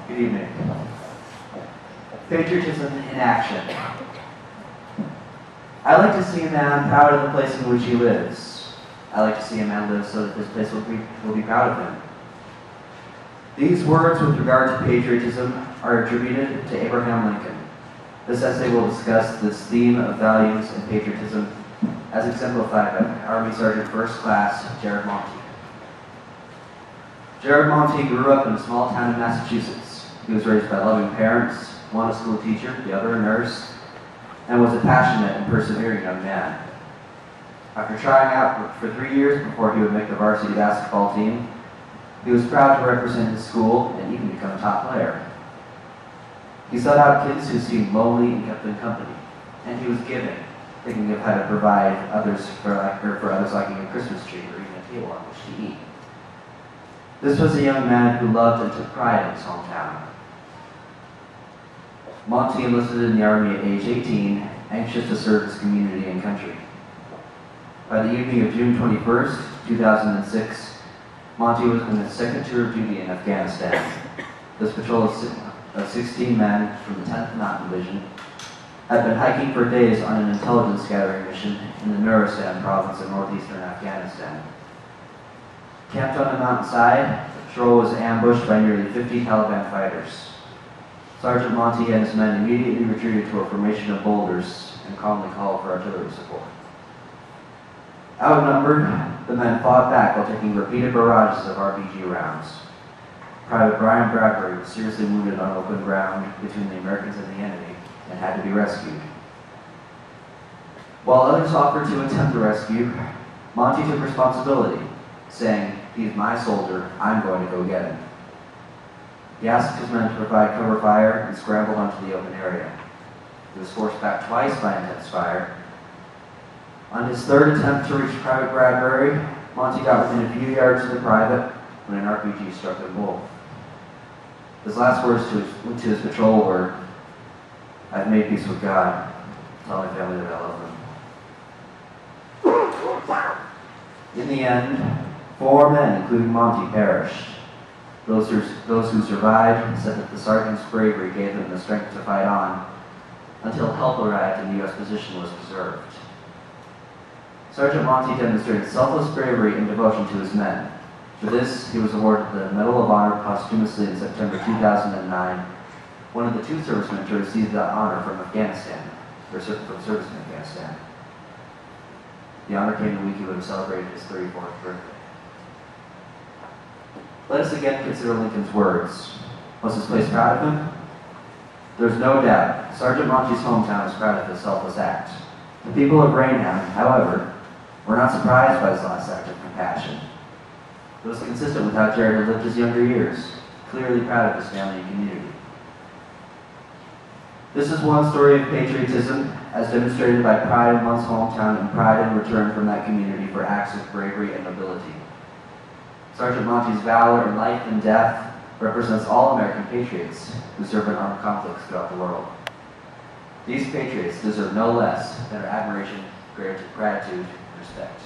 Good evening. Patriotism in action. I like to see a man proud of the place in which he lives. I like to see a man live so that this place will be proud of him. These words with regard to patriotism are attributed to Abraham Lincoln. This essay will discuss this theme of values and patriotism as exemplified by Army Sergeant First Class Jared Monty. Jared Monty grew up in a small town in Massachusetts. He was raised by loving parents, one a school teacher, the other a nurse, and was a passionate and persevering young man. After trying out for 3 years before he would make the varsity basketball team, he was proud to represent his school and even become a top player. He sought out kids who seemed lonely and kept them company, and he was giving, thinking of how to provide others for others liking a Christmas tree or even a table on which to eat. This was a young man who loved and took pride in his hometown. Monty enlisted in the Army at age 18, anxious to serve his community and country. By the evening of June 21st, 2006, Monty was in his second tour of duty in Afghanistan. This patrol of 16 men from the 10th Mountain Division had been hiking for days on an intelligence gathering mission in the Nuristan province of northeastern Afghanistan. Camped on a mountainside, the patrol was ambushed by nearly 50 Taliban fighters. Sergeant Monty and his men immediately retreated to a formation of boulders and calmly called for artillery support. Outnumbered, the men fought back while taking repeated barrages of RPG rounds. Private Brian Bradbury was seriously wounded on open ground between the Americans and the enemy and had to be rescued. While others offered to attempt the rescue, Monty took responsibility, saying, "He's my soldier, I'm going to go get him." He asked his men to provide cover fire and scrambled onto the open area. He was forced back twice by intense fire. On his third attempt to reach Private Bradbury, Monty got within a few yards of the private when an RPG struck him both. His last words to his patrol were, "I've made peace with God. Tell my family that I love them." In the end, 4 men, including Monty, perished. Those who survived said that the sergeant's bravery gave them the strength to fight on until help arrived and the U.S. position was preserved. Sergeant Monty demonstrated selfless bravery and devotion to his men. For this, he was awarded the Medal of Honor posthumously in September 2009, one of the 2 servicemen to receive that honor from Afghanistan, or from service in Afghanistan. The honor came the week he would have celebrated his 34th birthday. Let us again consider Lincoln's words. Was his place proud of him? There's no doubt Sergeant Monty's hometown is proud of his selfless act. The people of Rainham, however, were not surprised by his last act of compassion. It was consistent with how Jared had lived his younger years, clearly proud of his family and community. This is one story of patriotism, as demonstrated by pride in one's hometown and pride in return from that community for acts of bravery and nobility. Sergeant Monty's valor in life and death represents all American patriots who serve in armed conflicts throughout the world. These patriots deserve no less than our admiration, gratitude, and respect.